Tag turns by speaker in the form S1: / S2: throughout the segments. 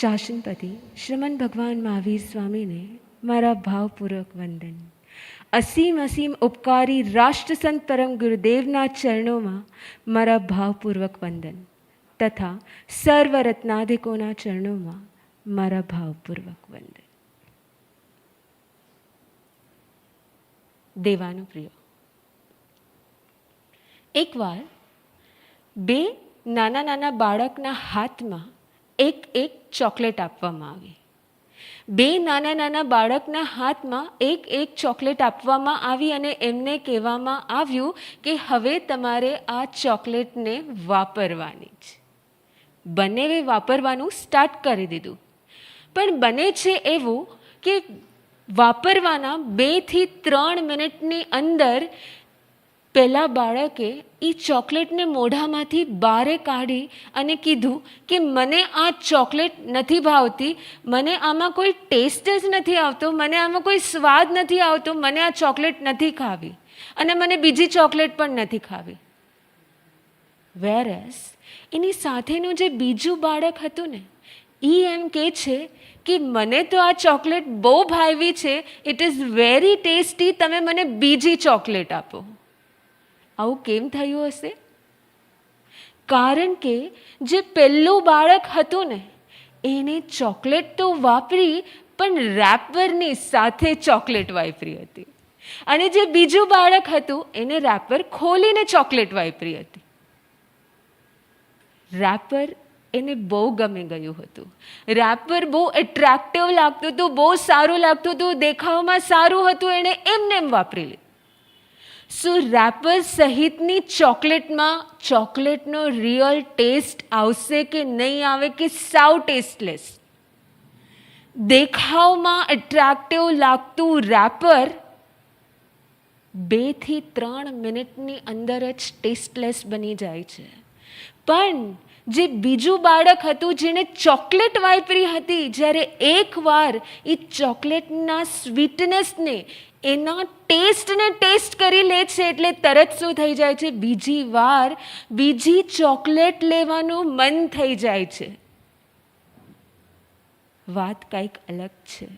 S1: શાસનપતિ શ્રીમન ભગવાન મહાવીર સ્વામીને મારા ભાવપૂર્વક વંદન. અસીમ અસીમ ઉપકારી રાષ્ટ્રસંત પરમ ગુરુદેવના ચરણોમાં મારા ભાવપૂર્વક વંદન તથા સર્વ રત્નાધિકોના ચરણોમાં મારા ભાવપૂર્વક વંદન. દેવાનુપ્રિય. એકવાર બે નાના નાના બાળકના હાથમાં એક એક ચોકલેટ આપવામાં આવી. બે નાના નાના બાળકના હાથમાં એક એક ચોકલેટ આપવામાં આવી અને એમને કહેવામાં આવ્યું કે હવે તમારે આ ચોકલેટને વાપરવાની છે. બંનેએ વાપરવાનું સ્ટાર્ટ કરી દીધું. પણ બને છે એવું કે વાપરવાના 2 થી 3 મિનિટની અંદર પહેલાં બાળકે એ ચોકલેટને મોઢામાંથી બહાર કાઢી અને કીધું કે મને આ ચોકલેટ નથી ભાવતી, મને આમાં કોઈ ટેસ્ટ જ નથી આવતો, મને આમાં કોઈ સ્વાદ નથી આવતો, મને આ ચોકલેટ નથી ખાવી અને મને બીજી ચોકલેટ પણ નથી ખાવી. વેરએસ એની સાથેનું જે બીજું બાળક હતું ને, એ એમ કહે છે કે મને તો આ ચોકલેટ બહુ ભાવી છે, ઇટ ઇઝ વેરી ટેસ્ટી, તમે મને બીજી ચોકલેટ આપો. આવું કેમ થયું હશે? કારણ કે જે પહેલું બાળક હતું ને, એને ચોકલેટ તો વાપરી પણ રેપરની સાથે ચોકલેટ વાપરી હતી, અને જે બીજું બાળક હતું એને રેપર ખોલીને ચોકલેટ વાપરી હતી. રેપર એને બહુ ગમી ગયું હતું. રેપર બહુ એટ્રેક્ટિવ લાગતું હતું, બહુ સારું લાગતું હતું, દેખાવમાં સારું હતું, એણે એમને એમ વાપરી લીધું. સો રેપર સહિતની ચોકલેટમાં ચોકલેટનો રિયલ ટેસ્ટ આવશે કે નહીં આવે, કે સાવ ટેસ્ટલેસ? દેખાવમાં એટ્રેક્ટિવ લાગતું રેપર 2 થી 3 મિનિટની અંદર જ ટેસ્ટલેસ બની જાય છે. પણ જે બીજું બાળક હતું જેણે ચોકલેટ વાપરી હતી, જ્યારે એકવાર એ ચોકલેટના સ્વીટનેસને, એના ટેસ્ટને ટેસ્ટ કરી લે છે, એટલે તરત શું થઈ જાય છે, બીજી વાર બીજી ચોકલેટ લેવાનું મન થઈ જાય છે. વાત કંઈક અલગ છે.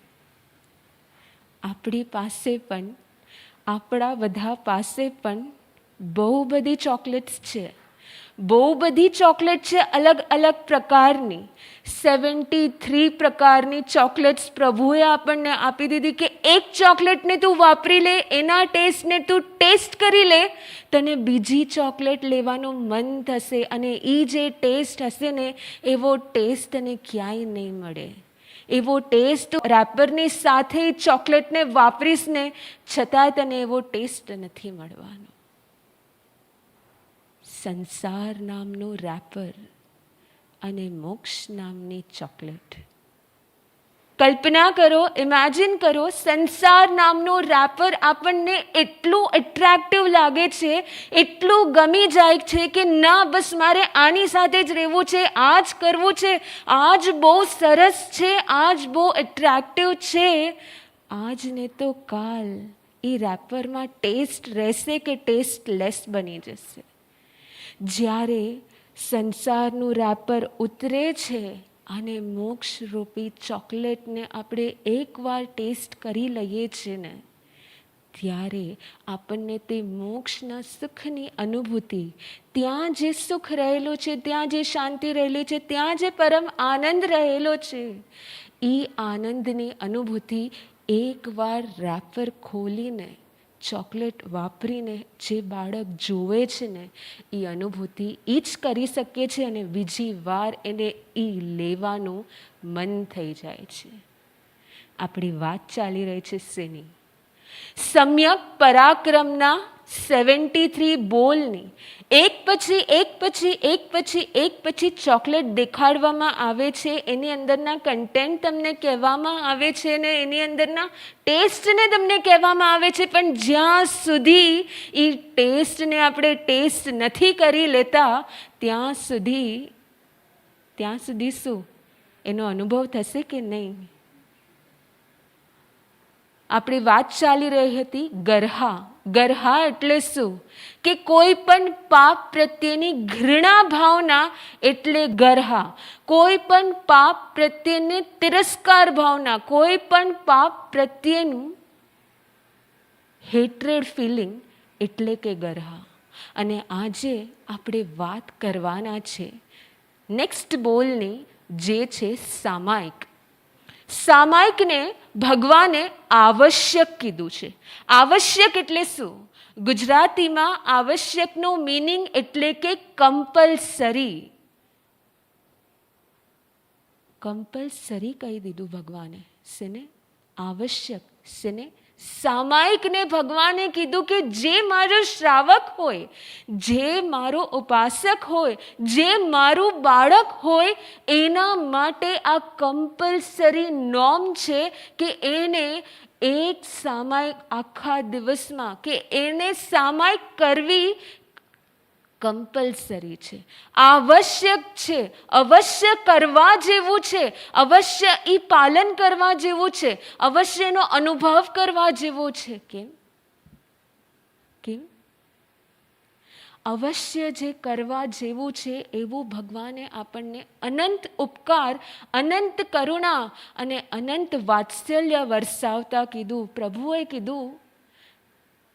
S1: આપણી પાસે પણ, આપણા બધા પાસે પણ બહુ બધી ચોકલેટ્સ છે. બહુ બધી ચોકલેટ છે, અલગ અલગ પ્રકારની. 73 પ્રકારની ચોકલેટ્સ પ્રભુએ આપણને આપી દીધી કે એક ચોકલેટને તું વાપરી લે, એના ટેસ્ટને તું ટેસ્ટ કરી લે, તને બીજી ચોકલેટ લેવાનું મન થશે, અને એ જે ટેસ્ટ હશે ને, એવો ટેસ્ટ તને ક્યાંય નહીં મળે. એવો ટેસ્ટ રેપરની સાથે ચોકલેટને વાપરીશ ને, છતાંય તને એવો ટેસ્ટ નથી મળવાનો. સંસાર નામનું રેપર અને મોક્ષ નામની ચોકલેટ. કલ્પના કરો, ઇમેજિન કરો, સંસાર નામનું રેપર આપણને એટલું એટ્રેક્ટિવ લાગે છે, એટલું ગમી જાય છે કે ના, બસ મારે આની સાથે જ રહેવું છે, આ જ કરવું છે, આ જ બહુ સરસ છે, આ જ બહુ એટ્રેક્ટિવ છે. આજ ને તો કાલ એ રેપરમાં ટેસ્ટ રહેશે કે ટેસ્ટલેસ બની જશે. જ્યારે સંસારનું રેપર ઉતરે છે અને મોક્ષરૂપી ચોકલેટને આપણે એકવાર ટેસ્ટ કરી લઈએ છીએ ને, ત્યારે આપણને તે મોક્ષના સુખની અનુભૂતિ, ત્યાં જે સુખ રહેલું છે, ત્યાં જે શાંતિ રહેલી છે, ત્યાં જે પરમ આનંદ રહેલો છે, એ આનંદની અનુભૂતિ એકવાર રેપર ખોલીને ચોકલેટ વાપરીને જે બાળક જોવે છે ને, એ અનુભૂતિ એ જ કરી શકે છે, અને બીજી વાર એને એ લેવાનું મન થઈ જાય છે. આપણી વાત ચાલી રહી છે શેની? સમ્યક પરાક્રમના 73 બોલની. એક પછી એક પછી એક પછી એક પછી ચોકલેટ દેખાડવામાં આવે છે, એની અંદરના કન્ટેન્ટ તમને કહેવામાં આવે છે ને એની અંદરના ટેસ્ટને તમને કહેવામાં આવે છે. પણ જ્યાં સુધી એ ટેસ્ટને આપણે ટેસ્ટ નથી કરી લેતા, ત્યાં સુધી શું એનો અનુભવ થશે કે નહીં? આપણી વાત ચાલી રહી હતી ગરહા ગરહા એટલે શું? કે કોઈ પણ પાપ પ્રત્યેની ઘૃણા ભાવના એટલે ગરહા. કોઈ પણ પાપ પ્રત્યેની તિરસ્કાર ભાવના, કોઈ પણ પાપ પ્રત્યેનું હેટ્રેડ ફિલિંગ એટલે કે ગરહા. અને આજે આપણે વાત કરવાના છે નેક્સ્ટ બોલની, જે છે સામાયિક. સામાયિકને ભગવાને આવશ્યક કીધું છે. આવશ્યક એટલે શું? ગુજરાતીમાં આવશ્યકનો મીનિંગ એટલે કે કમ્પલસરી. કમ્પલસરી કહી દીધું ભગવાને શેને? આવશ્યક શેને? સામાયિકને ભગવાને કીધું કે જે મારો શ્રાવક હોય, જે મારો ઉપાસક હોય, જે મારું બાળક હોય, એના માટે આ કમ્પલસરી નોર્મ છે કે એને એક સામાયિક આખા દિવસમાં, કે એને સામાયિક કરવી કમ્પલસરી છે, આવશ્યક છે, અવશ્ય કરવા જેવું છે, અવશ્ય એ પાલન કરવા જેવું છે, અવશ્યનો અનુભવ કરવા જેવો છે. કેમ? કેમ? અવશ્ય જે કરવા જેવું છે એવું ભગવાને આપણને અનંત ઉપકાર, અનંત કરુણા અને અનંત વાત્સલ્ય વરસાવતા કીધું. પ્રભુએ કીધું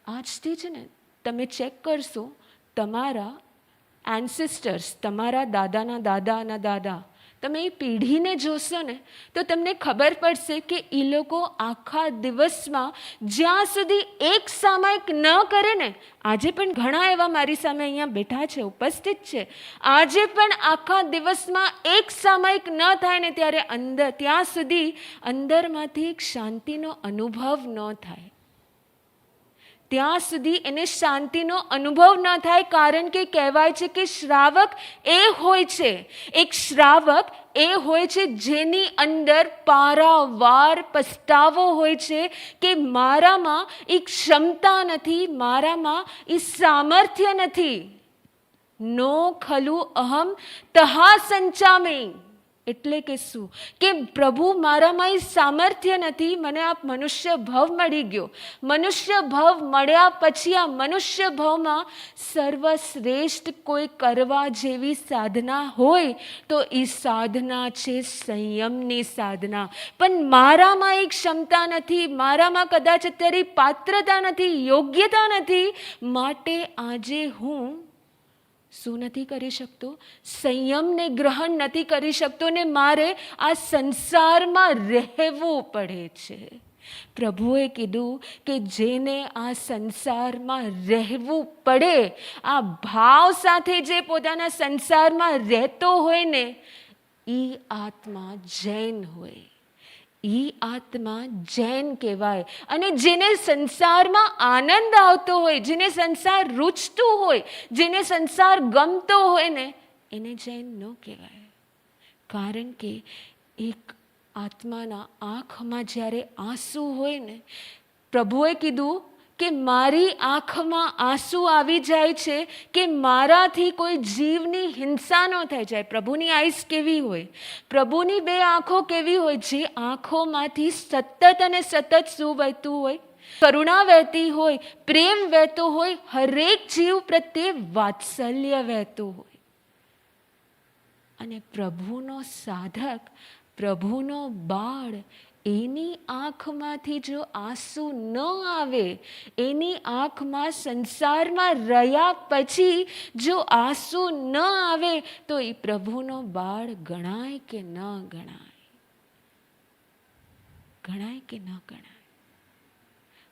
S1: આજથી છે ને તમે ચેક કરશો, તમારા એન્સિસ્ટર્સ, તમારા દાદાના દાદાના દાદા, તમે એ પેઢીને જોશો ને તો તમને ખબર પડશે કે એ લોકો આખા દિવસમાં જ્યાં સુધી એક સામાયિક ન કરે ને, આજે પણ ઘણા એવા મારી સામે અહીંયા બેઠા છે, ઉપસ્થિત છે, આજે પણ આખા દિવસમાં એક સામાયિક ન થાય ને ત્યારે ત્યાં સુધી અંદરમાંથી એક શાંતિનો અનુભવ ન થાય. ત્યાં સુધી એને શાંતિનો અનુભવ ન થાય. કારણ કે કહેવાય છે કે શ્રાવક એ હોય છે, એક શ્રાવક એ હોય છે જેની અંદર પારાવાર પસ્તાવો હોય છે કે મારામાં એ ક્ષમતા નથી, મારામાં એ સામર્થ્ય નથી. નો ખલુ અહમ તહા સંચામે. એટલે કે શું? કે પ્રભુ મારામાં એ સામર્થ્ય નથી, મને આ મનુષ્ય ભવ મળી ગયો. મનુષ્ય ભવ મળ્યા પછી આ મનુષ્ય ભવમાં સર્વશ્રેષ્ઠ કોઈ કરવા જેવી સાધના હોય તો એ સાધના છે સંયમની સાધના. પણ મારામાં એ ક્ષમતા નથી, મારામાં કદાચ અત્યારે પાત્રતા નથી, યોગ્યતા નથી, માટે આજે હું શું નથી કરી શકતો? સંયમને ગ્રહણ નથી કરી શકતો ને મારે આ સંસારમાં રહેવું પડે છે. પ્રભુએ કીધું કે જેને આ સંસારમાં રહેવું પડે, આ ભાવ સાથે જે પોતાના સંસારમાં રહેતો હોય ને, એ આત્મા જૈન હોય. એ આત્મા જૈન કહેવાય. અને જેને સંસારમાં આનંદ આવતો હોય, જેને સંસાર રૂચતું હોય, જેને સંસાર ગમતો હોય ને, એને જૈન ન કહેવાય. કારણ કે એક આત્માના આંખમાં જ્યારે આંસુ હોય ને, પ્રભુએ કીધું કે મારી આંખમાં આંસુ આવી જાય છે કે મારાથી કોઈ જીવની હિંસા ન થઈ જાય. પ્રભુની આઈસ કેવી હોય? પ્રભુની બે આંખો કેવી હોય? જે આંખોમાંથી સતત અને સતત શું વહેતું હોય? કરુણા વહેતી હોય, પ્રેમ વહેતો હોય, હરેક જીવ પ્રત્યે વાત્સલ્ય વહેતું હોય. અને પ્રભુનો સાધક, પ્રભુનો બાળ, એની આંખમાંથી જો આંસુ ન આવે, એની આંખમાં સંસારમાં રહ્યા પછી જો આંસુ ન આવે તો એ પ્રભુનો બાળ ગણાય કે ન ગણાય? ગણાય કે ન ગણાય?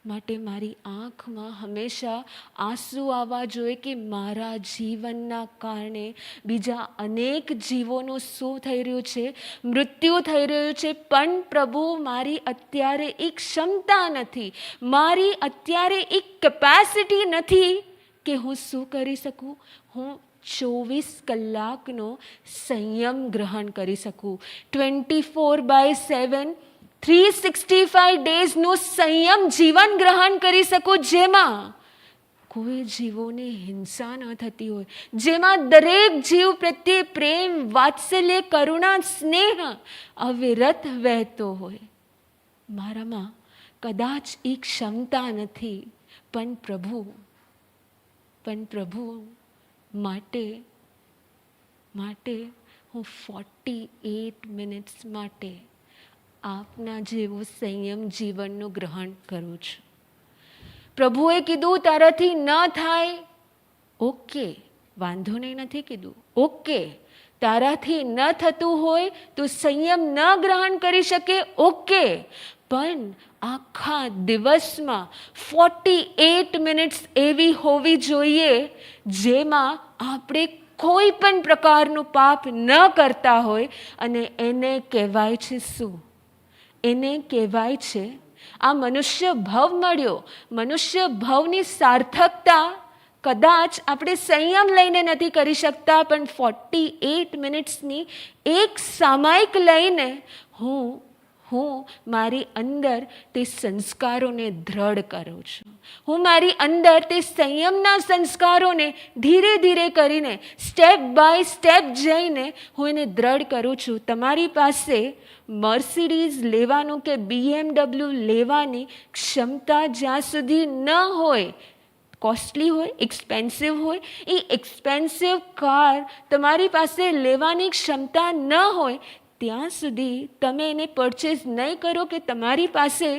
S1: માટે મારી આંખમાં હંમેશા આંસુ આવવા જોઈએ કે મારા જીવનના કારણે બીજા અનેક જીવોનું શું થઈ રહ્યું છે? મૃત્યુ થઈ રહ્યું છે. પણ પ્રભુ મારી અત્યારે એક ક્ષમતા નથી, મારી અત્યારે એક કેપેસિટી નથી કે હું શું કરી શકું? હું 24 કલાકનો સંયમ ગ્રહણ કરી શકું. 24/7 365 ડેઝનું સંયમ જીવન ગ્રહણ કરી શકું, જેમાં કોઈ જીવોને હિંસા ન થતી હોય, જેમાં દરેક જીવ પ્રત્યે પ્રેમ, વાત્સલ્ય, કરુણા, સ્નેહ અવિરત વહેતો હોય. મારામાં કદાચ એ ક્ષમતા નથી, પણ પ્રભુ માટે હું 48 મિનિટ્સ માટે આપના જેવો સંયમ જીવનનું ગ્રહણ કરું છું. પ્રભુએ કીધું તારાથી ન થાય, ઓકે, વાંધો નહીં, નથી કીધું, ઓકે, તારાથી ન થતું હોય તું સંયમ ન ગ્રહણ કરી શકે, ઓકે, પણ આખા દિવસમાં 48 મિનિટ્સ એવી હોવી જોઈએ જેમાં આપણે કોઈ પણ પ્રકારનું પાપ ન કરતા હોય. અને એને કહેવાય છે શું? એને કહેવાય છે આ મનુષ્ય ભવ મળ્યો. મનુષ્ય ભવની સાર્થકતા કદાચ આપણે સંયમ લઈને નથી કરી શકતા, પણ 48 મિનિટ્સની એક સામાયિક લઈને હું મારી અંદર તે સંસ્કારોને દ્રઢ કરું છું. હું મારી અંદર તે સંયમના સંસ્કારોને ધીરે ધીરે કરીને સ્ટેપ બાય સ્ટેપ જઈને હું એને દ્રઢ કરું છું. તમારી પાસે મર્સિડીઝ લેવાનું કે BMW લેવાની ક્ષમતા જ્યાં સુધી ન હોય, કોસ્ટલી હોય, એક્સપેન્સિવ હોય, એ એક્સપેન્સિવ કાર તમારી પાસે લેવાની ક્ષમતા ન હોય ત્યાં સુધી તમે એને પરચેઝ નહીં કરો કે તમારી પાસે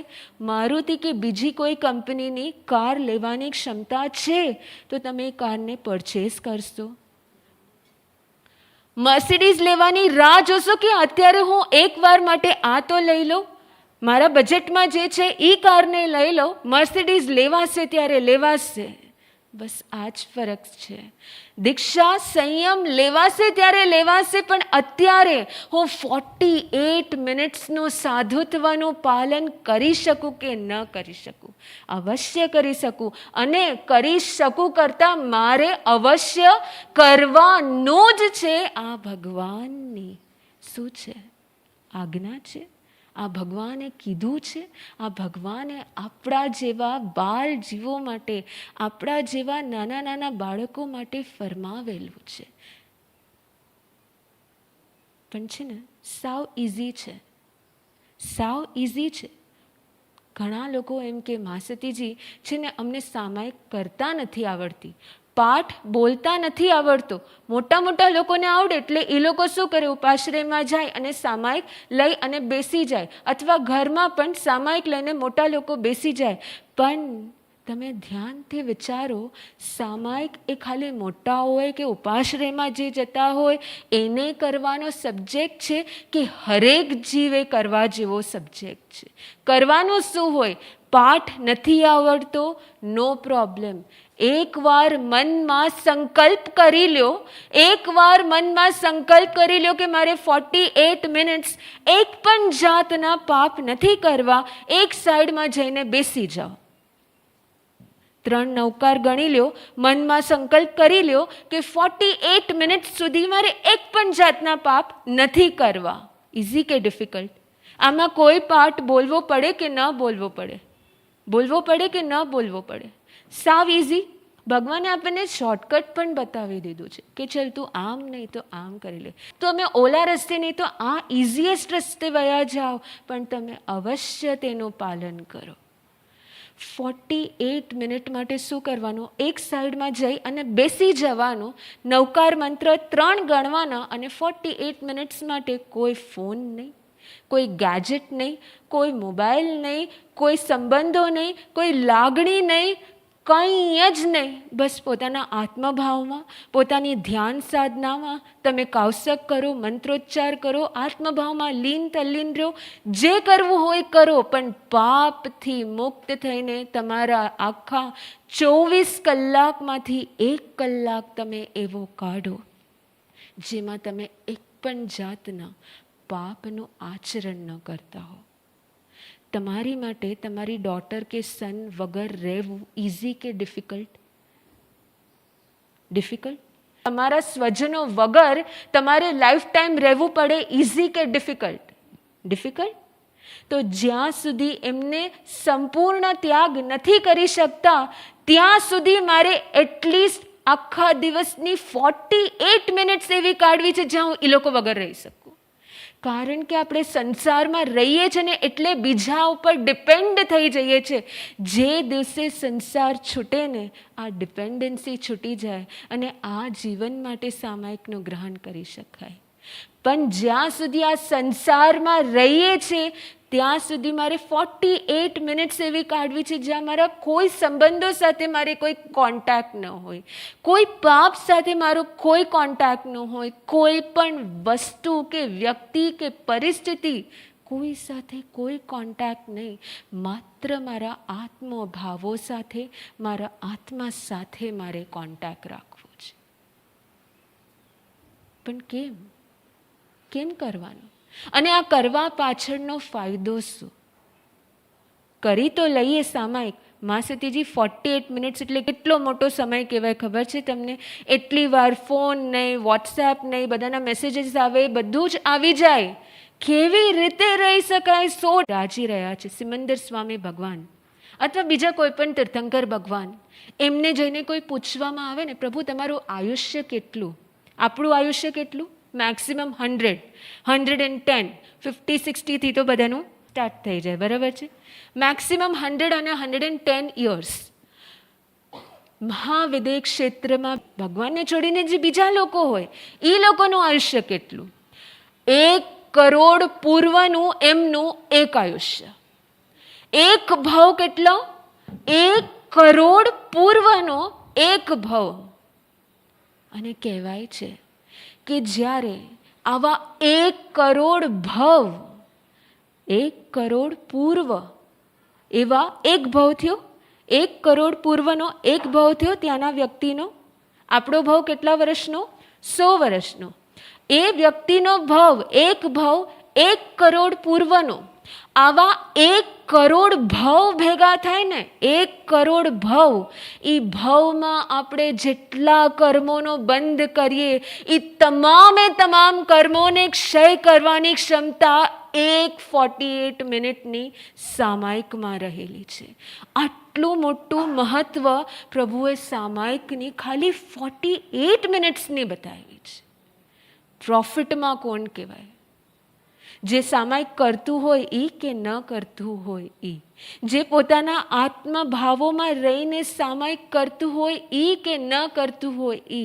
S1: મારુતિ કે બીજી કોઈ કંપનીની કાર લેવાની ક્ષમતા છે તો તમે એ કારને પરચેઝ કરશો. મર્સિડીઝ લેવાની રાહ જોશો કે અત્યારે હું એકવાર માટે આ તો લઈ લઉં, મારા બજેટમાં જે છે એ કારને લઈ લો, મર્સિડીઝ લેવાશે ત્યારે લેવાશે. બસ આ જ ફરક છે. દીક્ષા સંયમ લેવાશે ત્યારે લેવાશે, પણ અત્યારે હું 48 મિનિટ્સનું સાધુત્વનું પાલન કરી શકું કે ન કરી શકું? અવશ્ય કરી શકું. અને કરી શકું કરતાં મારે અવશ્ય કરવાનું જ છે. આ ભગવાનની શું છે? આજ્ઞા છે. આ ભગવાને કીધું છે. આ ભગવાને આપણા જેવા બાળ જીવો માટે, આપણા જેવા નાના નાના બાળકો માટે ફરમાવેલું છે. પણ છે ને, સાવ ઇઝી છે, સાવ ઇઝી છે. ઘણા લોકો એમ કે માસતીજી છે ને અમને સામાયિક કરતા નથી આવડતી, પાઠ બોલતા નથી આવડતો. મોટા મોટા લોકોને આવડે એટલે એ લોકો શું કરે? ઉપાશ્રયમાં જાય અને સામાયિક લઈ અને બેસી જાય, અથવા ઘરમાં પણ સામાયિક લઈને મોટા લોકો બેસી જાય. પણ તમે ધ્યાનથી વિચારો, સામાયિક એ ખાલી મોટા હોય કે ઉપાશ્રયમાં જે જતા હોય એને કરવાનો સબ્જેક્ટ છે કે હરેક જીવે કરવા જેવો સબ્જેક્ટ છે? કરવાનું શું હોય? પાઠ નથી આવડતો, નો પ્રોબ્લેમ. એકવાર મનમાં સંકલ્પ કરી લ્યો, એકવાર મનમાં સંકલ્પ કરી લ્યો કે મારે 48 મિનિટ્સ એક પણ જાતના પાપ નથી કરવા, એક સાઈડમાં જઈને બેસી જાઓ. 3 નવકાર ગણી લ્યો, મનમાં સંકલ્પ કરી લ્યો કે 48 મિનિટ સુધી મારે એક પણ જાતના પાપ નથી કરવા. ઇઝી કે ડિફિકલ્ટ? આમાં કોઈ પાઠ બોલવો પડે કે ન બોલવો પડે? બોલવો પડે કે ન બોલવો પડે? સાવ ઇઝી. ભગવાને આપણને શોર્ટકટ પણ બતાવી દીધું છે કે ચલ તું આમ નહીં તો આમ કરી લે, તો અમે ઓલા રસ્તે નહીં તો આ ઇઝીએસ્ટ રસ્તે વયા જાઓ, પણ તમે અવશ્ય તેનું પાલન કરો. 48 મિનિટ માટે શું કરવાનું? એક સાઈડમાં જઈ અને બેસી જવાનું, નવકાર મંત્ર 3 ગણવાના, અને 48 મિનિટ્સ માટે કોઈ ફોન નહીં, કોઈ ગેજેટ નહીં, કોઈ મોબાઈલ નહીં, કોઈ સંબંધો નહીં, કોઈ લાગણી નહીં, કંઈ જ નહીં. બસ પોતાના આત્મભાવમાં, પોતાની ધ્યાન સાધનામાં તમે કૌશક કરો, મંત્રોચ્ચાર કરો, આત્મભાવમાં લીન તલ્લીન રહો, જે કરવું હોય કરો, પણ પાપથી મુક્ત થઈને તમારા આખા 24 કલાકમાંથી 1 કલાક તમે એવો કાઢો જેમાં તમે એક પણ જાતના પાપનું આચરણ ન કરતા હો. તમારી માટે તમારી ડોટર કે સન વગર રહેવું ઇઝી કે ડિફિકલ્ટ? ડિફિકલ્ટ. તમારા સ્વજનો વગર તમારે લાઈફ ટાઈમ રહેવું પડે, ઇઝી કે ડિફિકલ્ટ? ડિફિકલ્ટ. તો જ્યાં સુધી એમને સંપૂર્ણ ત્યાગ નથી કરી શકતા ત્યાં સુધી મારે એટલીસ્ટ આખા દિવસની 48 મિનિટ્સ એવી કાઢવી છે જ્યાં હું એ લોકો વગર રહી શકું. કારણ કે આપણે સંસારમાં રહીએ છીએ ને એટલે બીજા ઉપર ડિપેન્ડ થઈ જઈએ છીએ. જે દિવસે સંસાર છૂટે ને આ ડિપેન્ડન્સી છૂટી જાય અને આ જીવન માટે સામાયિકનું ગ્રહણ કરી શકાય. પણ જ્યાં સુધી આ સંસારમાં રહીએ છીએ ત્યાં સુધી મારે 48 મિનિટ્સ એવી કાઢવી છે જ્યાં મારા કોઈ સંબંધો સાથે મારે કોઈ કોન્ટેક્ટ ન હોય, કોઈ પાપ સાથે મારો કોઈ કોન્ટેક્ટ ન હોય, કોઈ પણ વસ્તુ કે વ્યક્તિ કે પરિસ્થિતિ કોઈ સાથે કોઈ કોન્ટેક્ટ નહીં, માત્ર મારા આત્મભાવો સાથે, મારા આત્મા સાથે મારે કોન્ટેક્ટ રાખવો છે. પણ કેમ કરવાનું? અને આ કરવા પાછળનો ફાયદો શું? કરી તો લઈએ સામાયિક. મા સતીજી 48 મિનિટ્સ એટલે કેટલો મોટો સમય કહેવાય ખબર છે તમને? એટલી વાર ફોન નહીં, વોટ્સએપ નહીં, બધાના મેસેજીસ આવે, બધું જ આવી જાય. કેવી રીતે રહી શકાય? સો રાજી રહ્યા છે સિમંદર સ્વામી ભગવાન અથવા બીજા કોઈ પણ તીર્થંકર ભગવાન. એમને જઈને કોઈ પૂછવામાં આવે ને, પ્રભુ તમારું આયુષ્ય કેટલું? આપણું આયુષ્ય કેટલું? મેક્સિમમ 100, 110, 50, 60 થી તો બધાનું સ્ટાર્ટ થઈ જાય, બરાબર છે? મેક્સિમમ 100 અને 110 યર્સ. મહાવિદેહ ક્ષેત્રમાં ભગવાનને છોડીને જે બીજા લોકો હોય એ લોકોનું આયુષ્ય કેટલું? 1 કરોડ પૂર્વનું એમનું એક આયુષ્ય. એક ભાવ કેટલો? 1 કરોડ પૂર્વનો એક ભાવ. અને કહેવાય છે કે જ્યારે આવા 1 કરોડ ભાવ, 1 કરોડ પૂર્વ એવા એક ભાવ થયો, 1 કરોડ પૂર્વનો એક ભાવ થયો ત્યાંના વ્યક્તિનો. આપણો ભાવ કેટલા વર્ષનો? 100 વર્ષનો. એ વ્યક્તિનો ભાવ, એક ભાવ 1 કરોડ પૂર્વનો. આવા 1 કરોડ ભાવ ભેગા થાય ને, 1 કરોડ ભાવ, એ ભાવમાં આપણે જેટલા કર્મોનો બંધ કરીએ એ તમામ કર્મોને ક્ષય કરવાની ક્ષમતા 48 મિનિટની સામાયિકમાં રહેલી છે. આટલું મોટું મહત્વ પ્રભુએ સામાયિકની ખાલી 48 મિનિટ્સની બતાવી છે. પ્રોફિટમાં કોણ કહેવાય? જે સામાયિક કરતું હોય એ કે ન કરતું હોય એ, જે પોતાના આત્મભાવોમાં રહીને સામાયિક કરતું હોય એ કે ન કરતું હોય એ.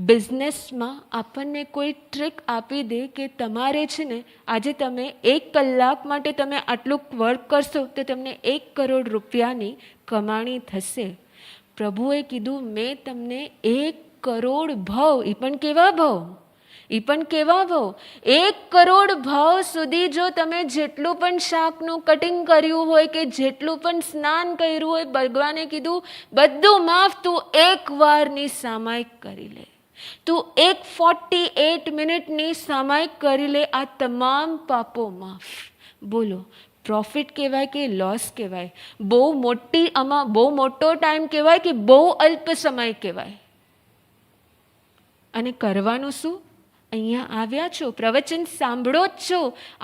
S1: બિઝનેસમાં આપણને કોઈ ટ્રીક આપી દે કે તમારે છે ને આજે તમે 1 કલાક માટે તમે આટલું વર્ક કરશો તો તમને 1 કરોડ રૂપિયાની કમાણી થશે. પ્રભુએ કીધું મેં તમને 1 કરોડ ભાવ, એ પણ કેવા ભાવ? 1 કરોડ ભાવ સુધી જો તમે જેટલું પણ શાકનું કટિંગ કર્યું હોય કે જેટલું પણ સ્નાન કર્યું હોય, ભગવાને કીધું બધું માફ, તું 1 વારની સામાયિક કરી લે, તું 48 મિનિટની સામાયિક કરી લે, આ તમામ પાપો માફ. બોલો, પ્રોફિટ કહેવાય કે લોસ કહેવાય? બહુ મોટો ટાઈમ કહેવાય કે બહુ અલ્પ સમય કહેવાય? અને કરવાનું શું? અહીંયા આવ્યા છો, પ્રવચન સાંભળો જ છો,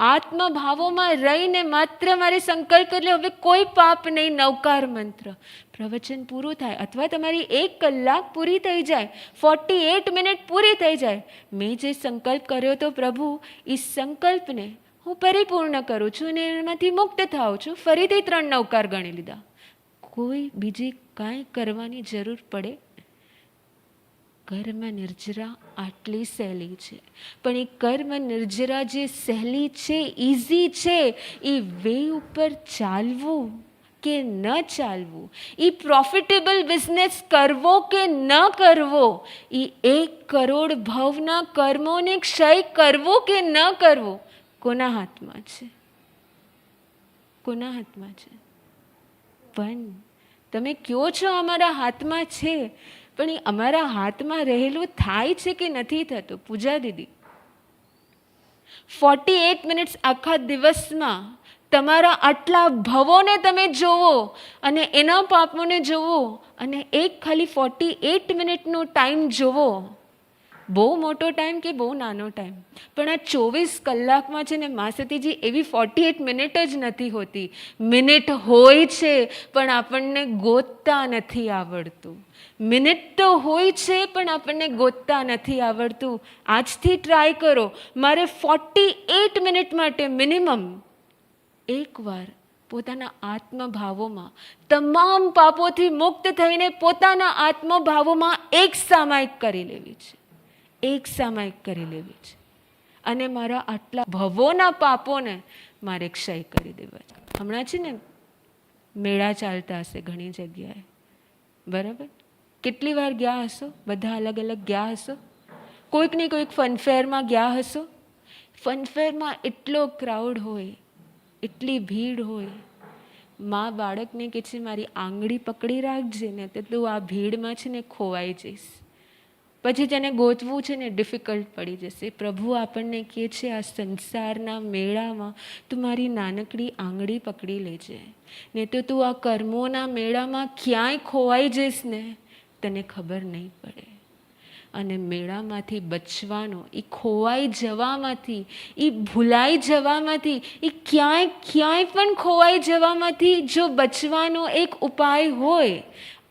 S1: આત્મભાવોમાં રહીને માત્ર મારે સંકલ્પ કરી લે હવે કોઈ પાપ નહીં, નવકાર મંત્ર. પ્રવચન પૂરું થાય અથવા તમારી 1 કલાક પૂરી થઈ જાય, 48 મિનિટ પૂરી થઈ જાય. મેં જે સંકલ્પ કર્યો તો પ્રભુ, એ સંકલ્પને હું પરિપૂર્ણ કરું છું અને એમાંથી મુક્ત થાઉં છું. ફરીથી 3 નવકાર ગણી લીધા. કોઈ બીજી કાંઈ કરવાની જરૂર પડે? કર્મ નિર્જરા આટલી સહેલી છે, પણ એ કર્મ નિર્જરા જે સહેલી છે, ઇઝી છે, એ વે ઉપર ચાલવું કે ન ચાલવું, એ પ્રોફિટેબલ બિઝનેસ કરવો કે ન કરવો, એ 1 કરોડ ભાવના કર્મોને ક્ષય કરવો કે ન કરવો, કોના હાથમાં છે? કોના હાથમાં છે? પણ તમે કહો છો અમારા હાથમાં છે, પણ એ અમારા હાથમાં રહેલું થાય છે કે નથી થતું? પૂજા દીદી, 48 મિનિટ્સ આખા દિવસમાં તમારા આટલા ભવોને તમે જોવો અને એના પાપોને જોવો અને એક ખાલી 48 મિનિટનો ટાઈમ જોવો. બહુ મોટો ટાઈમ કે બહુ નાનો ટાઈમ, પણ આ 24 કલાકમાં છે ને મા સતીજી એવી 48 મિનિટ જ નથી હોતી. મિનિટ હોય છે પણ આપણને ગોતતા નથી આવડતું. મિનિટ તો હોય છે પણ આપણને ગોતતા નથી આવડતું. આજથી ટ્રાય કરો, મારે 48 મિનિટ માટે મિનિમમ એકવાર પોતાના આત્મભાવોમાં, તમામ પાપોથી મુક્ત થઈને પોતાના આત્મભાવોમાં એક સામાયિક કરી લેવી છે. એક સામાયિક કરી લેવી છે અને મારા આટલા ભવોના પાપોને મારે ક્ષય કરી દેવા છે. હમણાં છે ને મેળા ચાલતા હશે ઘણી જગ્યાએ, બરાબર? કેટલી વાર ગયા હશો? બધા અલગ અલગ ગયા હશો. કોઈકને કોઈક ફનફેરમાં ગયા હશો. ફનફેરમાં એટલો ક્રાઉડ હોય, એટલી ભીડ હોય. મા બાળકને કે છે મારી આંગળી પકડી રાખજે ને તો તું આ ભીડમાં છે ને ખોવાઈ જઈશ. પછી તેને ગોતવું છે ને ડિફિકલ્ટ પડી જશે. પ્રભુ આપણને કહે છે આ સંસારના મેળામાં તું મારી નાનકડી આંગળી પકડી લેજે, ને તો તું આ કર્મોના મેળામાં ક્યાંય ખોવાઈ જઈશ ને તને ખબર નહીં પડે. અને મેળામાંથી બચવાનો, એ ખોવાઈ જવામાંથી, એ ભૂલાઈ જવામાંથી, એ ક્યાંય પણ ખોવાઈ જવામાંથી જો બચવાનો એક ઉપાય હોય,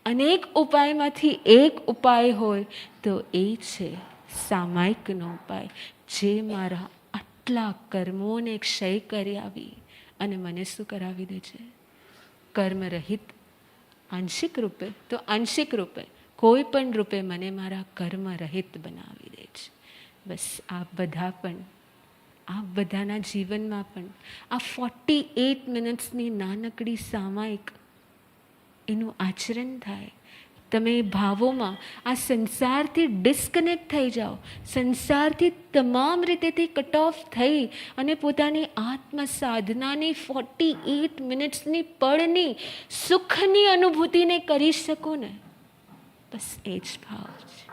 S1: અનેક ઉપાયમાંથી એક ઉપાય હોય તો એ છે સામાયિકનો ઉપાય, જે મારા આટલા કર્મોને ક્ષય કરી આવી અને મને શું કરાવી દે છે? કર્મરહિત. આંશિક રૂપે તો આંશિક રૂપે, કોઈ પણ રૂપે મને મારા કર્મ રહિત બનાવી દે છે. બસ આપ બધા પણ, આપ બધાના જીવનમાં પણ આ 48 મિનિટ્સની નાનકડી સામાયિક એનું આચરણ થાય. તમે ભાવોમાં આ સંસારથી ડિસ્કનેક્ટ થઈ જાઓ, સંસારથી તમામ રીતેથી કટ ઓફ થઈ અને પોતાની આત્મ સાધનાની 48 મિનિટ્સની પળની સુખની અનુભૂતિને કરી શકો ને, બસ એ જ ભાવ છે.